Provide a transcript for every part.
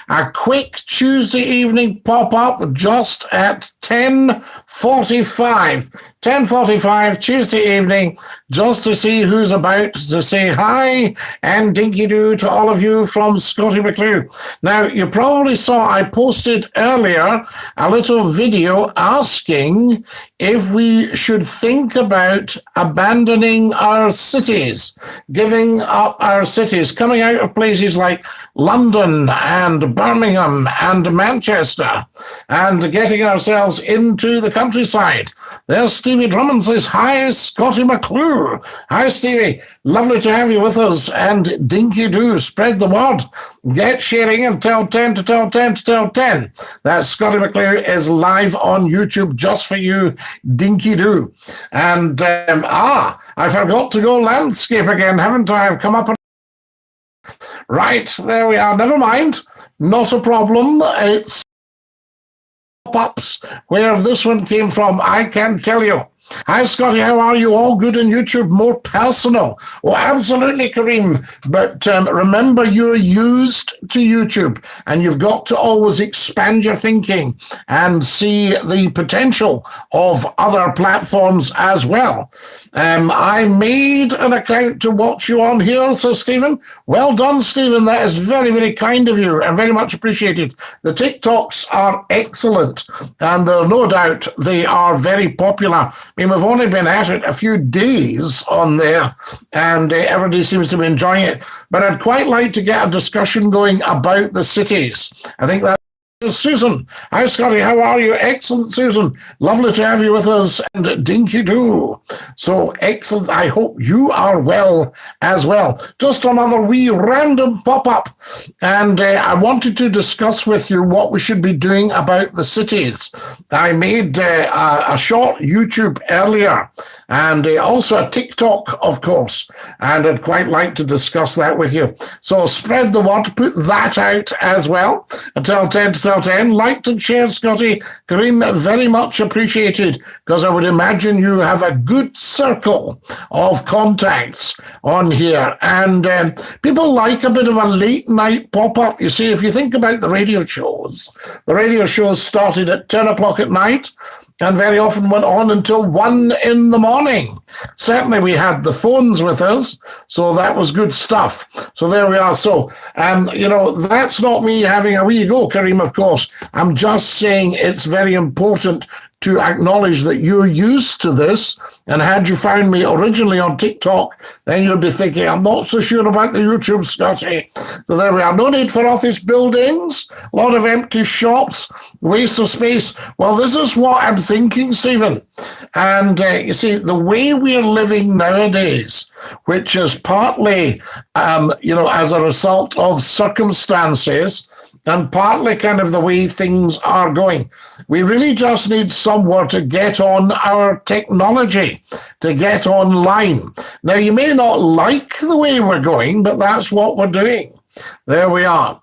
A quick Tuesday evening pop-up just at 10:45. 10:45 Tuesday evening, just to see who's about to say hi and Dinky-Doo to all of you from Scottie McClue. Now, you probably saw I posted earlier a little video asking if we should think about abandoning our cities, giving up our cities, coming out of places like London and Birmingham and Manchester and getting ourselves into the countryside. There's Stevie Drummond says, hi, Scottie McClue. Hi, Stevie. Lovely to have you with us. And Dinky-Doo, spread the word. Get sharing and tell 10 to tell 10 to tell 10. That Scottie McClue is live on YouTube just for you, Dinky-Doo. And, I forgot to go landscape again, haven't I? I've come up and... Right, there we are. Never mind. Not a problem. It's pop-ups where this one came from, I can tell you. Hi, Scottie, how are you? All good on YouTube, more personal. Oh, absolutely, Kareem. But remember, you're used to YouTube, and you've got to always expand your thinking and see the potential of other platforms as well. I made an account to watch you on here, says Stephen. Well done, Stephen. That is very, very kind of you and very much appreciated. The TikToks are excellent, and no doubt they are very popular. I mean, we've only been at it a few days on there, and everybody seems to be enjoying it. But I'd quite like to get a discussion going about the cities. I think that Susan. Hi, Scottie. How are you? Excellent, Susan. Lovely to have you with us. And Dinky-Doo. So excellent. I hope you are well as well. Just another wee random pop-up. And I wanted to discuss with you what we should be doing about the cities. I made a short YouTube earlier and also a TikTok, of course. And I'd quite like to discuss that with you. So spread the word. Put that out as well. Until 10 to 10. Liked and shared, Scottie. Kareem, very much appreciated, because I would imagine you have a good circle of contacts on here. And people like a bit of a late night pop-up. You see, if you think about the radio shows started at 10 o'clock at night and very often went on until 1 in the morning. Certainly we had the phones with us, so that was good stuff. So there we are. So, that's not me having a wee go, Kareem, of course. I'm just saying it's very important to acknowledge that you're used to this. And had you found me originally on TikTok, then you'd be thinking, I'm not so sure about the YouTube, Scottie. So there we are. No need for office buildings, a lot of empty shops, waste of space. Well, this is what I'm thinking, Stephen. And you see, the way we're living nowadays, which is partly, as a result of circumstances, and partly kind of the way things are going. We really just need somewhere to get on our technology, to get online. Now, you may not like the way we're going, but that's what we're doing. There we are.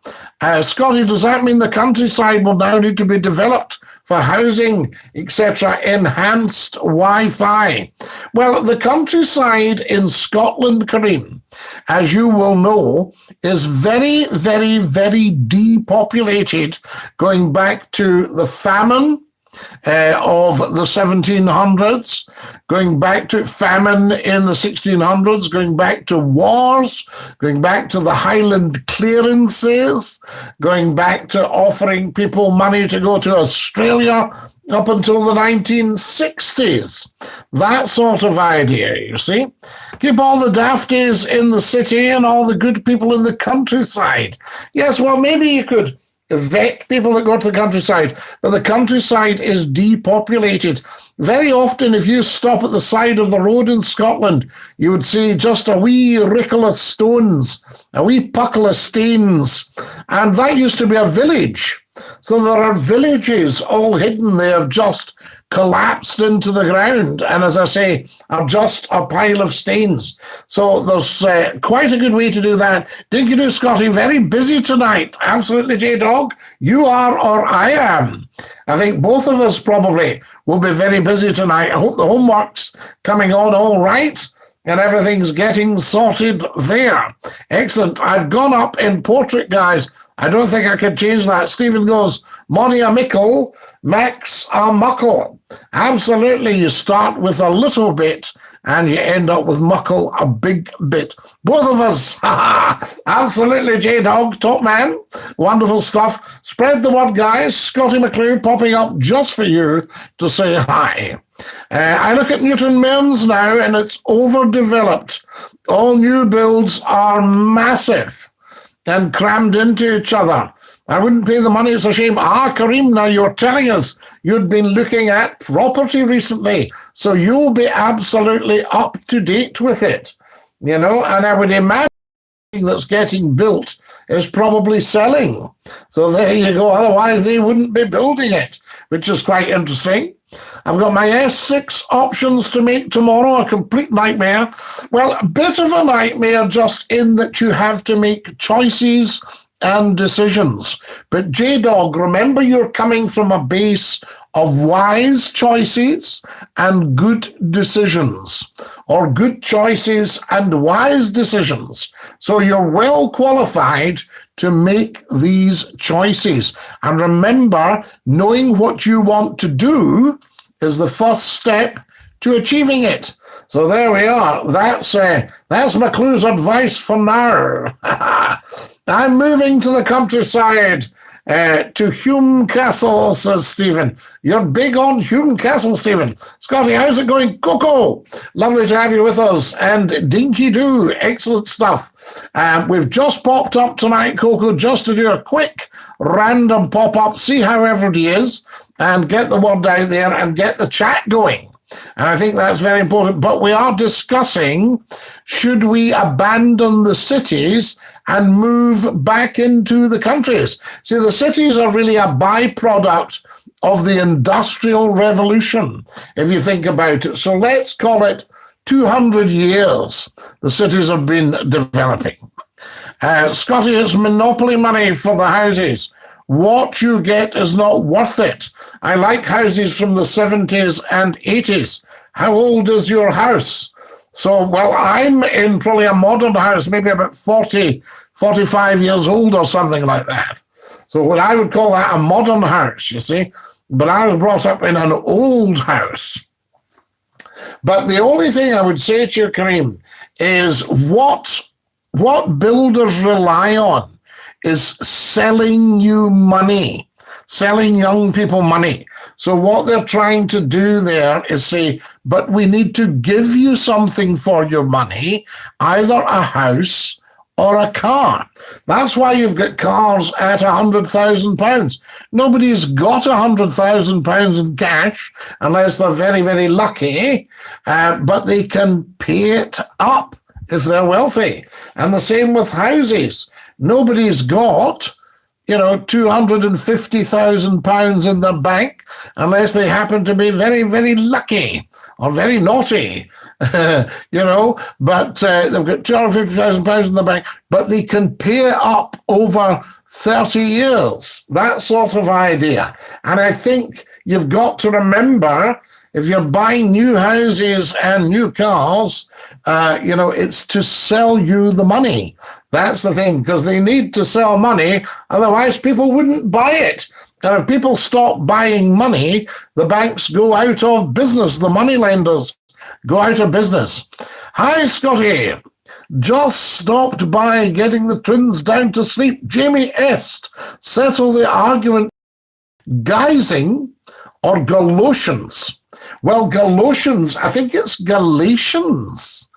Scottie, does that mean the countryside will now need to be developed for housing, etc., enhanced Wi-Fi? Well, the countryside in Scotland, Kareem, as you will know, is very, very, very depopulated, going back to the famine of the 1700s, going back to famine in the 1600s, going back to wars, going back to the Highland clearances, going back to offering people money to go to Australia up until the 1960s. That sort of idea, you see. Keep all the dafties in the city and all the good people in the countryside. Yes, well, maybe you could vet people that go to the countryside, but the countryside is depopulated. Very often, if you stop at the side of the road in Scotland, you would see just a wee rickle of stones, a wee puckle of stains, and that used to be a village. So there are villages all hidden. They have just collapsed into the ground, and as I say, are just a pile of stains. So there's quite a good way to do that. Dinky-Doo, Scottie, very busy tonight. Absolutely, J-Dog. You are, or I am. I think both of us probably will be very busy tonight. I hope the homework's coming on all right. and everything's getting sorted there. Excellent. I've gone up in portrait, guys. I don't think I can change that. Stephen goes, Money a mickle, Max a muckle. Absolutely, you start with a little bit and you end up with muckle a big bit. Both of us. Absolutely, J-Dog, top man. Wonderful stuff. Spread the word, guys. Scottie McClue popping up just for you to say hi. I look at Newton Mearns now and it's overdeveloped. All new builds are massive and crammed into each other. I wouldn't pay the money, it's a shame. Kareem, now you're telling us you'd been looking at property recently, so you'll be absolutely up to date with it. And I would imagine that's getting built is probably selling. So there you go, otherwise they wouldn't be building it, which is quite interesting. I've got my S6 options to make tomorrow, a complete nightmare. Well, a bit of a nightmare just in that you have to make choices and decisions. But J-Dog, remember you're coming from a base of wise choices and good decisions, or good choices and wise decisions. So you're well qualified to make these choices. And remember, knowing what you want to do is the first step to achieving it. So there we are. That's McClue's advice for now. I'm moving to the countryside, to Hume Castle, says Stephen. You're big on Hume Castle, Stephen. Scottie, how's it going? Coco, lovely to have you with us. And Dinky-Doo, excellent stuff. We've just popped up tonight, Coco, just to do a quick random pop-up, see how everybody is, and get the word out there and get the chat going. And I think that's very important. But we are discussing, should we abandon the cities and move back into the countries? See, the cities are really a byproduct of the Industrial Revolution, if you think about it. So let's call it 200 years the cities have been developing. Scottie, it's monopoly money for the houses. What you get is not worth it. I like houses from the 70s and 80s. How old is your house? So, well, I'm in probably a modern house, maybe about 40, 45 years old or something like that. So what I would call that a modern house, you see. But I was brought up in an old house. But the only thing I would say to you, Kareem, is what builders rely on is selling you money, selling young people money. So what they're trying to do there is say, but we need to give you something for your money, either a house or a car. That's why you've got cars at £100,000. Nobody's got £100,000 in cash unless they're very, very lucky, but they can pay it up if they're wealthy. And the same with houses. Nobody's got, £250,000 in their bank unless they happen to be very, very lucky or very naughty, but they've got £250,000 in the bank, but they can pay it up over 30 years, that sort of idea. And I think you've got to remember, if you're buying new houses and new cars, it's to sell you the money. That's the thing, because they need to sell money, otherwise people wouldn't buy it. And if people stop buying money, the banks go out of business, the money lenders go out of business. Hi, Scottie. Just stopped by getting the twins down to sleep. Jamie Est, settle the argument. Guising or Galatians? Well, Galatians, I think it's Galatians.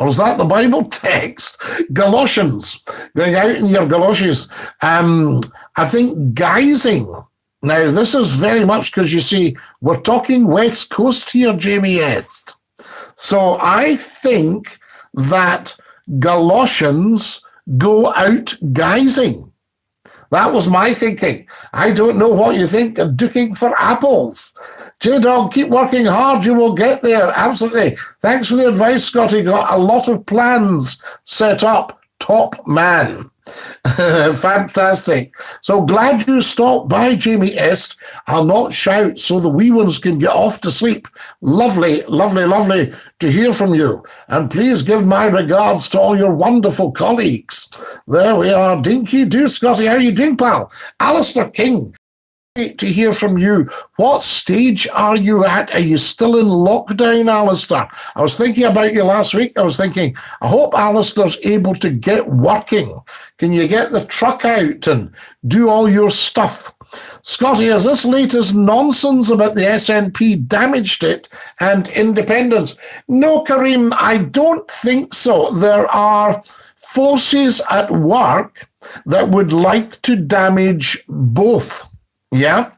Or is that the Bible text? Galatians, going out in your galoshes. I think guising. Now, this is very much because, you see, we're talking West Coast here, Jamie Est. So I think that Galatians go out guising. That was my thinking. I don't know what you think of duking for apples. J-Dog, keep working hard. You will get there. Absolutely. Thanks for the advice, Scottie. Got a lot of plans set up. Top man. Fantastic. So glad you stopped by, Jamie Est. I'll not shout so the wee ones can get off to sleep. Lovely, lovely, lovely to hear from you. And please give my regards to all your wonderful colleagues. There we are. Dinky-Doo, Scottie. How are you doing, pal? Alistair King. To hear from you. What stage are you at? Are you still in lockdown, Alistair? I was thinking about you last week. I was thinking, I hope Alistair's able to get working. Can you get the truck out and do all your stuff? Scottie, has this latest nonsense about the SNP damaged it and independence? No, Kareem, I don't think so. There are forces at work that would like to damage both. Yeah.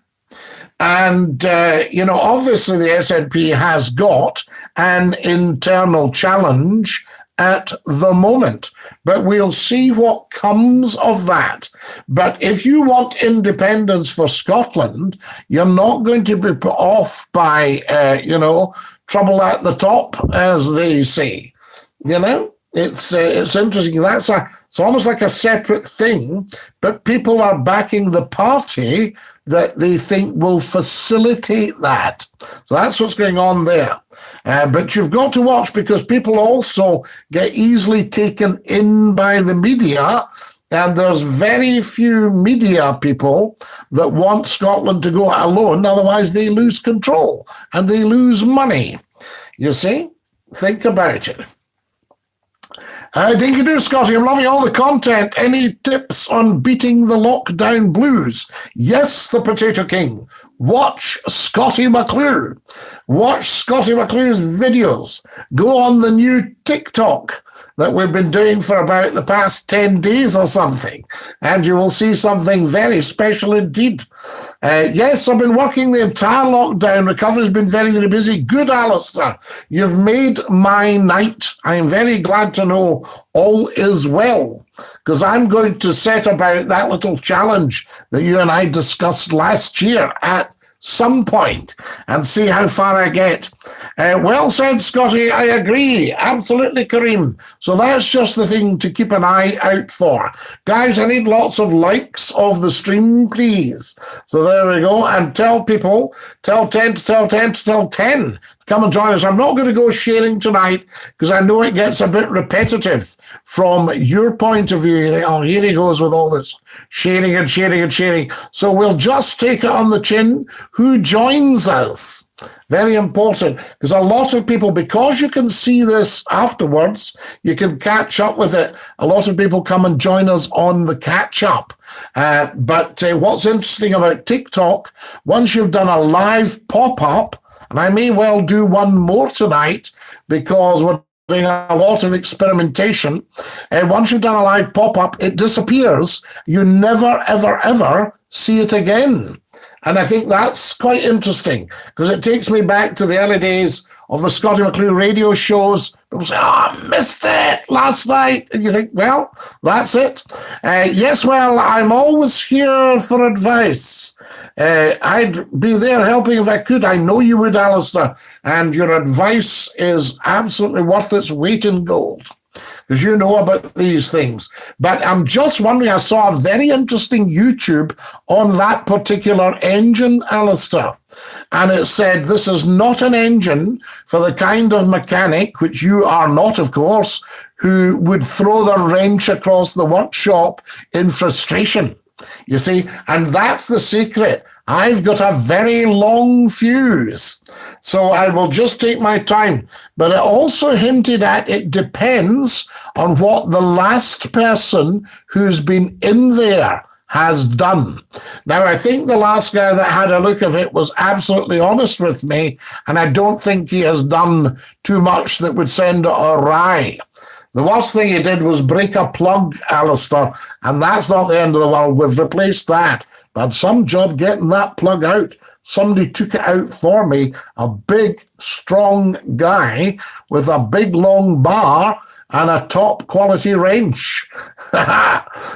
And, obviously the SNP has got an internal challenge at the moment, but we'll see what comes of that. But if you want independence for Scotland, you're not going to be put off by, trouble at the top, as they say. It's interesting. It's almost like a separate thing, but people are backing the party that they think will facilitate that. So that's what's going on there. But you've got to watch, because people also get easily taken in by the media, and there's very few media people that want Scotland to go alone. Otherwise, they lose control and they lose money. You see? Think about it. Dinky-Doo, Scottie, I'm loving all the content. Any tips on beating the lockdown blues? Yes, the Potato King. Watch Scottie McCLUE. Watch Scottie McClue's videos. Go on the new TikTok that we've been doing for about the past 10 days or something, and you will see something very special indeed. Yes, I've been working the entire lockdown. Recovery's been very, very busy. Good, Alistair. You've made my night. I am very glad to know all is well, because I'm going to set about that little challenge that you and I discussed last year at some point and see how far I get. Well said, Scottie. I agree. Absolutely, Kareem. So that's just the thing to keep an eye out for. Guys, I need lots of likes of the stream, please. So there we go. And tell people, tell 10 to tell 10 to tell 10. Come and join us. I'm not going to go sharing tonight because I know it gets a bit repetitive from your point of view. You think, oh, here he goes with all this sharing and sharing and sharing. So we'll just take it on the chin. Who joins us? Very important, because a lot of people, because you can see this afterwards, you can catch up with it. A lot of people come and join us on the catch up. But what's interesting about TikTok, once you've done a live pop-up, and I may well do one more tonight because we're doing a lot of experimentation, and once you've done a live pop-up, it disappears. You never, ever, ever see it again. And I think that's quite interesting, because it takes me back to the early days of the Scottie McCLUE radio shows. People say, oh, I missed it last night. And you think, well, that's it. Yes, well, I'm always here for advice. I'd be there helping if I could. I know you would, Alistair. And your advice is absolutely worth its weight in gold, because you know about these things. But I'm just wondering, I saw a very interesting YouTube on that particular engine, Alistair, and it said this is not an engine for the kind of mechanic, which you are not, of course, who would throw the wrench across the workshop in frustration. You see, and that's the secret. I've got a very long fuse, so I will just take my time. But it also hinted at it depends on what the last person who's been in there has done. Now, I think the last guy that had a look of it was absolutely honest with me, and I don't think he has done too much that would send it awry. The worst thing he did was break a plug, Alistair, and that's not the end of the world. We've replaced that. But some job getting that plug out. Somebody took it out for me, a big, strong guy with a big, long bar and a top-quality wrench.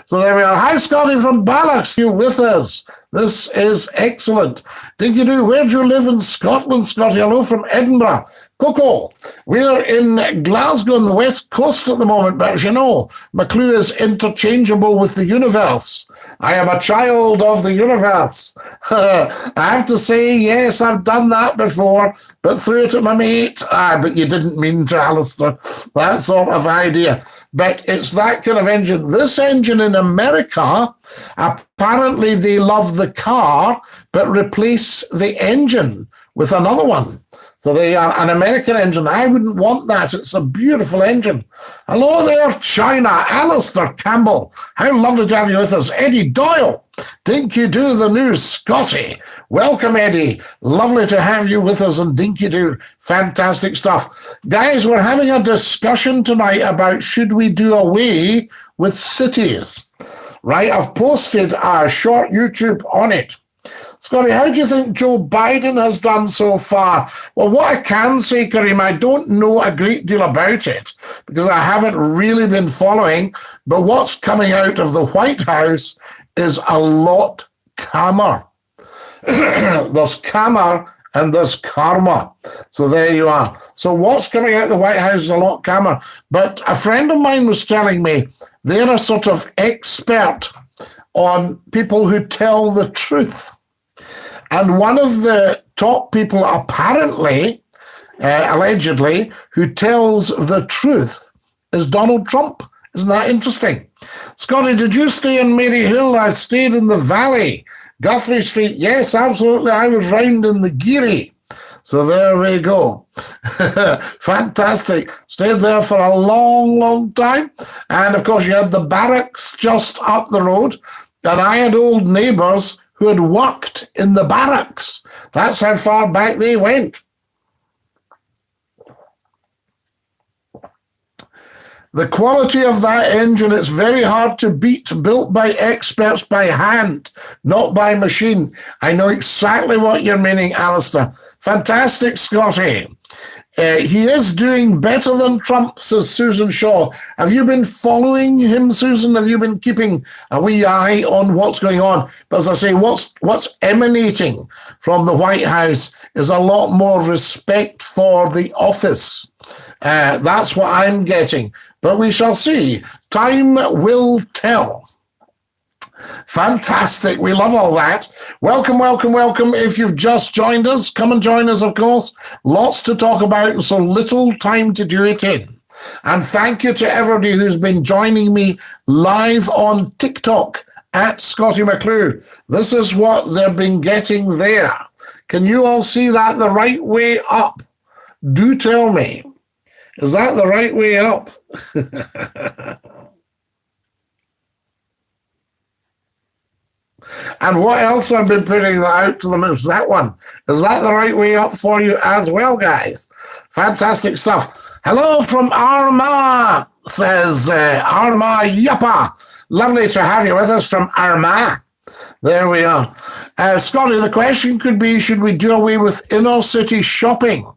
So there we are. Hi, Scottie from Ballachs. You with us? This is excellent. Dinky-Doo, where do you live in Scotland, Scottie? Hello from Edinburgh. Coco, we're in Glasgow on the west coast at the moment, but as you know, McClue is interchangeable with the universe. I am a child of the universe. I have to say, yes, I've done that before, but threw it at my mate. But you didn't mean to, Alistair. That sort of idea. But it's that kind of engine. This engine in America, apparently they love the car, but replace the engine with another one. So they are an American engine. I wouldn't want that. It's a beautiful engine. Hello there, China. Alistair Campbell. How lovely to have you with us. Eddie Doyle. Dinky-Doo, the new Scottie. Welcome, Eddie. Lovely to have you with us on Dinky-Doo. Fantastic stuff. Guys, we're having a discussion tonight about should we do away with cities. Right, I've posted a short YouTube on it. Scottie, how do you think Joe Biden has done so far? Well, what I can say, Kareem, I don't know a great deal about it because I haven't really been following, but what's coming out of the White House is a lot calmer. There's calmer and there's karma. So there you are. So what's coming out of the White House is a lot calmer. But a friend of mine was telling me they're a sort of expert on people who tell the truth. And one of the top people, apparently, allegedly, who tells the truth is Donald Trump. Isn't that interesting? Scottie, did you stay in Maryhill? I stayed in the Valley. Guthrie Street, yes, absolutely. I was round in the Geary. So there we go. Fantastic. Stayed there for a long, long time. And, of course, you had the barracks just up the road. And I had old neighbours who had worked in the barracks. That's how far back they went. The quality of that engine, it's very hard to beat, built by experts by hand, not by machine. I know exactly what you're meaning, Alistair. Fantastic, Scottie. He is doing better than Trump, says Susan Shaw. Have you been following him, Susan? Have you been keeping a wee eye on what's going on? But as I say, what's emanating from the White House is a lot more respect for the office. That's what I'm getting. But we shall see. Time will tell. Fantastic. We love all that. Welcome, welcome, welcome. If you've just joined us, come and join us, of course. Lots to talk about and so little time to do it in. And thank you to everybody who's been joining me live on TikTok at Scottie McClue. This is what they've been getting there. Can you all see that the right way up? Do tell me. Is that the right way up? And what else I've been putting out to them is that one. Is that the right way up for you as well, guys? Fantastic stuff. Hello from Armagh, says Armagh Yuppa. Lovely to have you with us from Armagh. There we are. Scottie, the question could be, should we do away with inner city shopping?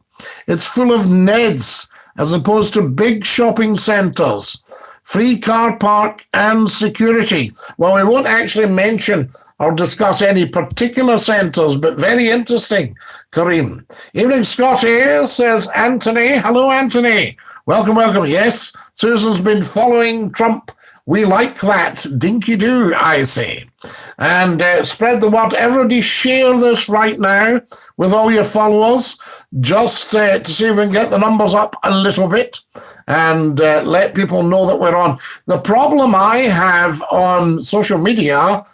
It's full of Neds as opposed to big shopping centres. Free car park and security. Well, we won't actually mention or discuss any particular centres, but very interesting, Kareem. Evening, Scottie, says Anthony. Hello, Anthony. Welcome, welcome. Yes, Susan's been following Trump. We like that. Dinky-Doo, I say. And spread the word. Everybody share this right now with all your followers, just to see if we can get the numbers up a little bit and let people know that we're on. The problem I have on social media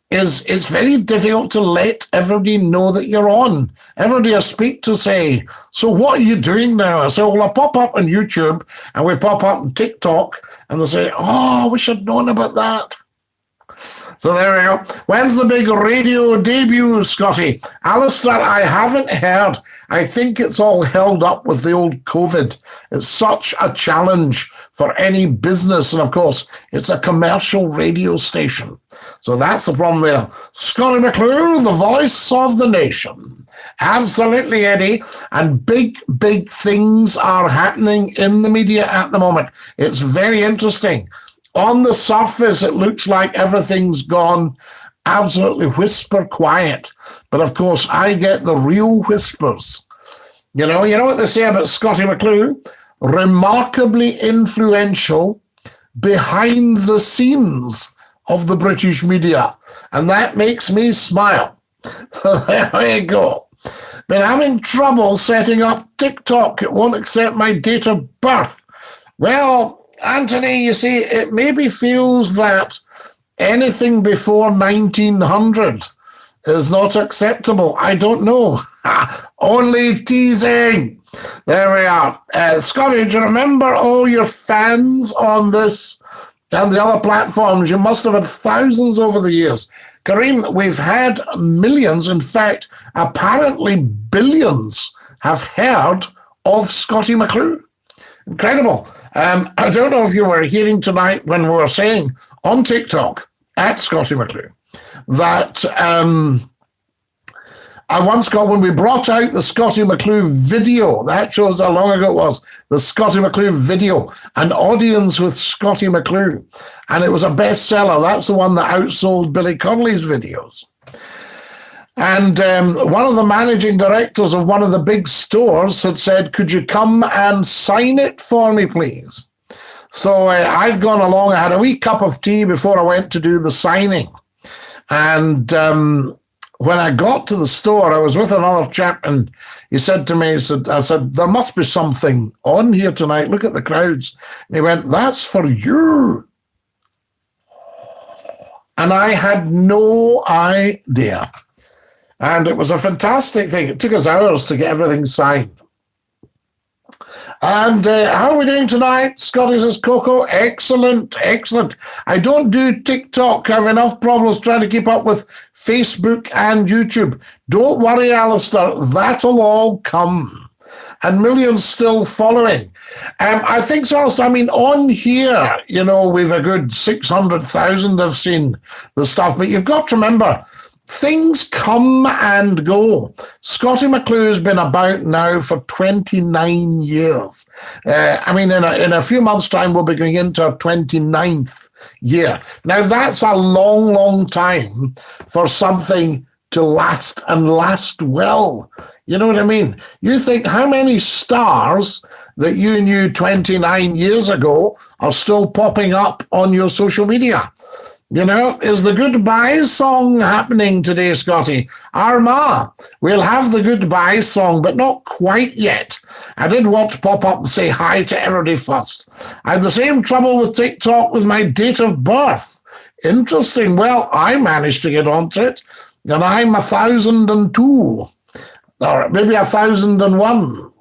is it's very difficult to let everybody know that you're on. Everybody I speak to say, so what are you doing now? I say, well, I pop up on YouTube and we pop up on TikTok and they say, oh, we should have known about that. So there we go. When's the big radio debut, Scottie? Alistair, I haven't heard. I think it's all held up with the old COVID. It's such a challenge for any business. And of course, it's a commercial radio station. So that's the problem there. Scottie McClue, the voice of the nation. Absolutely, Eddie. And big, big things are happening in the media at the moment. It's very interesting. On the surface, it looks like everything's gone absolutely whisper quiet. But of course, I get the real whispers. You know what they say about Scottie McClue? Remarkably influential behind the scenes of the British media. And that makes me smile. So there we go. Been having trouble setting up TikTok. It won't accept my date of birth. Well, Anthony, you see, it maybe feels that anything before 1900 is not acceptable. I don't know. Only teasing. There we are. Scotty, do you remember all your fans on this and the other platforms? You must have had thousands over the years. Kareem, we've had millions. In fact, apparently billions have heard of Scottie McClue. Incredible. I don't know if you were hearing tonight when we were saying on TikTok at Scottie McClue that I once got, when we brought out the Scottie McClue video, that shows how long ago it was, the Scottie McClue video, an audience with Scottie McClue, and it was a bestseller. That's the one that outsold Billy Connolly's videos. And one of the managing directors of one of the big stores had said, could you come and sign it for me, please? So I'd gone along. I had a wee cup of tea before I went to do the signing. And when I got to the store, I was with another chap, and he said to me, I said, there must be something on here tonight. Look at the crowds. And he went, that's for you. And I had no idea. And it was a fantastic thing. It took us hours to get everything signed. And how are we doing tonight? Scotty says, Coco, excellent, excellent. I don't do TikTok. I have enough problems trying to keep up with Facebook and YouTube. Don't worry, Alistair. That'll all come. And millions still following. I think so, Alistair. I mean, on here, you know, we've a good 600,000 have seen the stuff. But you've got to remember, things come and go. Scottie McClue has been about now for 29 years. I mean, in a few months' time, we'll be going into our 29th year. Now, that's a long, long time for something to last and last well. You know what I mean? You think how many stars that you knew 29 years ago are still popping up on your social media? You know, is the goodbye song happening today, Scotty? Armagh, we'll have the goodbye song, but not quite yet. I did want to pop up and say hi to everybody first. I had the same trouble with TikTok with my date of birth. Interesting. Well, I managed to get onto it, and I'm 1,002, or maybe 1,001.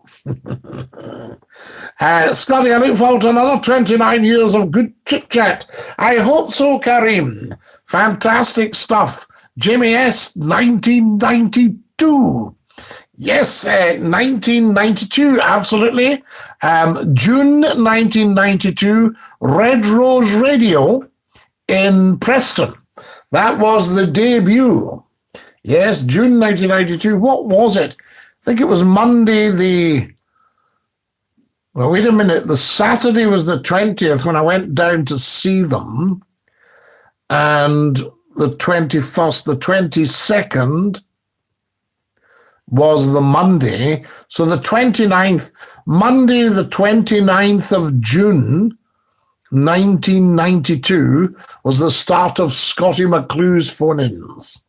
Scotty, I look forward to another 29 years of good chit-chat. I hope so, Kareem. Fantastic stuff. Jimmy S., 1992. Yes, 1992, absolutely. June 1992, Red Rose Radio in Preston. That was the debut. Yes, June 1992. What was it? I think it was Monday well, wait a minute. The Saturday was the 20th when I went down to see them. And the 21st, the 22nd was the Monday. So the 29th, Monday, the 29th of June, 1992, was the start of Scottie McClue's phone-ins.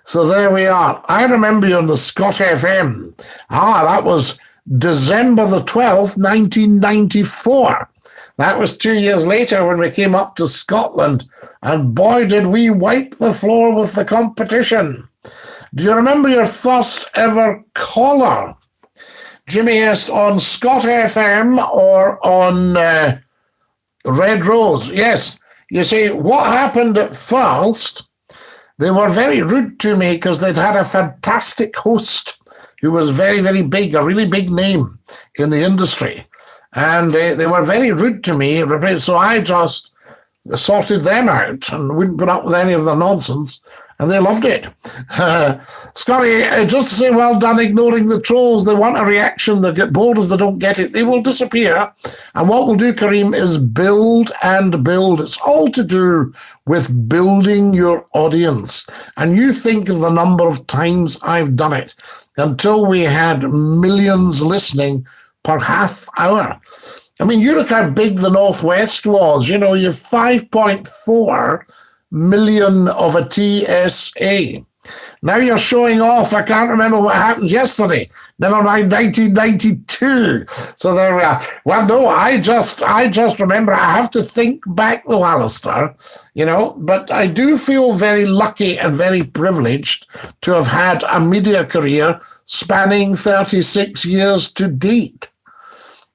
So there we are. I remember you on the Scott FM. That was December the 12th, 1994. That was 2 years later when we came up to Scotland. And boy, did we wipe the floor with the competition. Do you remember your first ever caller? Jimmy S. on Scott FM or on Red Rose? Yes. You see, what happened at first, they were very rude to me because they'd had a fantastic host who was very, very big, a really big name in the industry. And they were very rude to me, so I just sorted them out and wouldn't put up with any of the nonsense and they loved it. Scotty, just to say well done ignoring the trolls. They want a reaction. They get bored if they don't get it. They will disappear. And what we'll do, Kareem, is build and build. It's all to do with building your audience. And you think of the number of times I've done it until we had millions listening per half hour. I mean, you look how big the Northwest was. You know, you're 5.4 million of a TSA. Now you're showing off. I can't remember what happened yesterday. Never mind 1992. So there we are. Well, no, I just remember. I have to think back, though, Alistair, you know, but I do feel very lucky and very privileged to have had a media career spanning 36 years to date.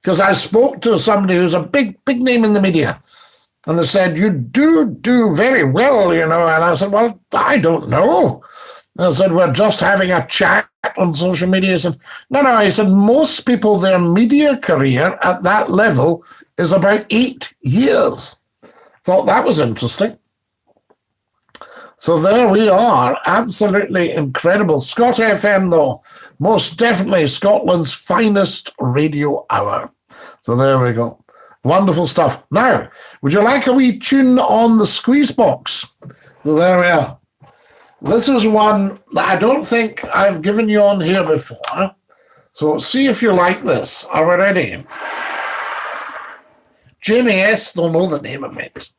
Because I spoke to somebody who's a big name in the media, and they said, you do very well, you know. And I said, well, I don't know. I said, we're just having a chat on social media. He said, no. He said, most people, their media career at that level is about 8 years. Thought that was interesting. So there we are. Absolutely incredible. Scott FM, though, most definitely Scotland's finest radio hour. So there we go. Wonderful stuff. Now, would you like a wee tune on the squeeze box? So there we are. This is one that I don't think I've given you on here before. So see if you like this. Are we ready? Jamie S. don't know the name of it.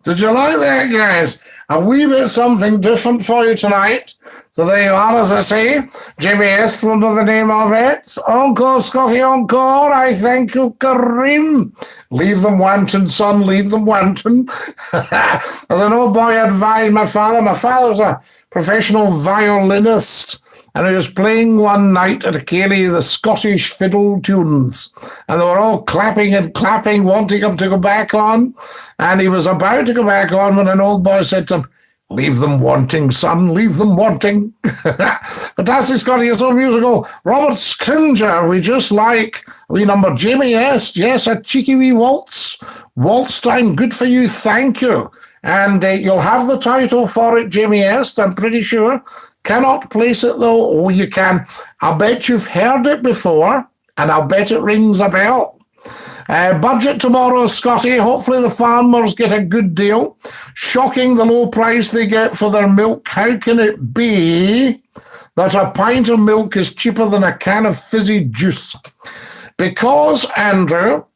Did you like that, guys? A wee bit something different for you tonight. So there you are, as I say. Jamie S. will know the name of it. Encore, Scotty, encore. I thank you, Kareem. Leave them wanting, son. Leave them wanting. As an old boy advised my father. My father's a professional violinist. And he was playing one night at Cayley the Scottish fiddle tunes. And they were all clapping and clapping, wanting him to go back on. And he was about to go back on when an old boy said to him, leave them wanting, son, leave them wanting. Fantastic, Scotty, you're so musical. Robert Scringer, we just like, we number Jamie S. Yes, a cheeky wee waltz. Waltz time, good for you, thank you. And you'll have the title for it, Jamie S., I'm pretty sure. Cannot place it, though. Oh, you can. I'll bet you've heard it before, and I'll bet it rings a bell. Budget tomorrow, Scotty. Hopefully the farmers get a good deal. Shocking the low price they get for their milk. How can it be that a pint of milk is cheaper than a can of fizzy juice? Because, Andrew,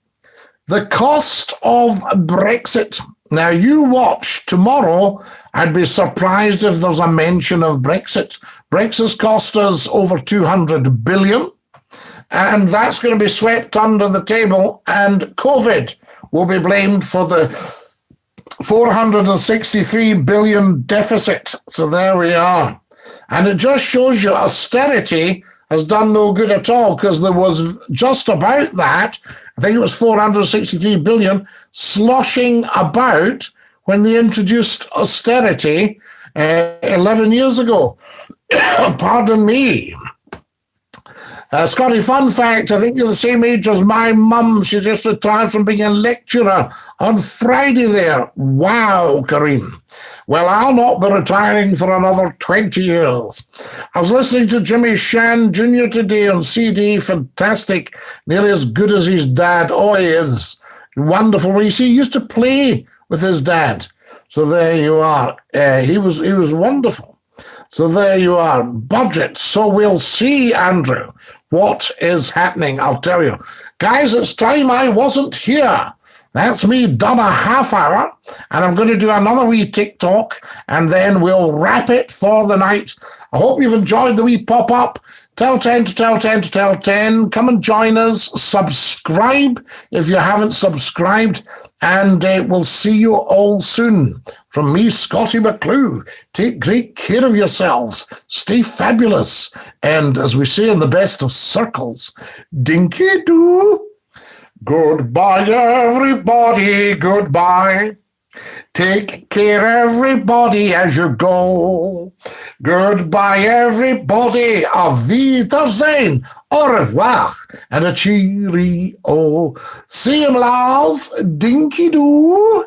the cost of Brexit. Now, you watch tomorrow. I'd be surprised if there's a mention of Brexit. Brexit's cost us over 200 billion, and that's going to be swept under the table, and COVID will be blamed for the 463 billion deficit. So there we are. And it just shows you austerity has done no good at all, because there was just about that, I think it was 463 billion, sloshing about when they introduced austerity 11 years ago. Pardon me. Scotty, fun fact, I think you're the same age as my mum. She just retired from being a lecturer on Friday there. Wow, Kareem. Well, I'll not be retiring for another 20 years. I was listening to Jimmy Shan Jr. today on CD. Fantastic. Nearly as good as his dad. Oh, he is. Wonderful. Well, you see, he used to play with his dad. So there you are. He was wonderful. So there you are. Budget. So we'll see, Andrew, what is happening. I'll tell you. Guys, it's time I wasn't here. That's me done a half hour, and I'm going to do another wee TikTok, and then we'll wrap it for the night. I hope you've enjoyed the wee pop-up. Tell 10 to tell 10 to tell 10. Come and join us. Subscribe if you haven't subscribed, and we'll see you all soon. From me, Scottie McClue, take great care of yourselves. Stay fabulous. And as we say in the best of circles, Dinky-Doo. Goodbye, everybody. Goodbye. Take care, everybody, as you go. Goodbye, everybody. Auf Wiedersehen. Au revoir. And a cheerio. See you, Lars. Dinky-Doo.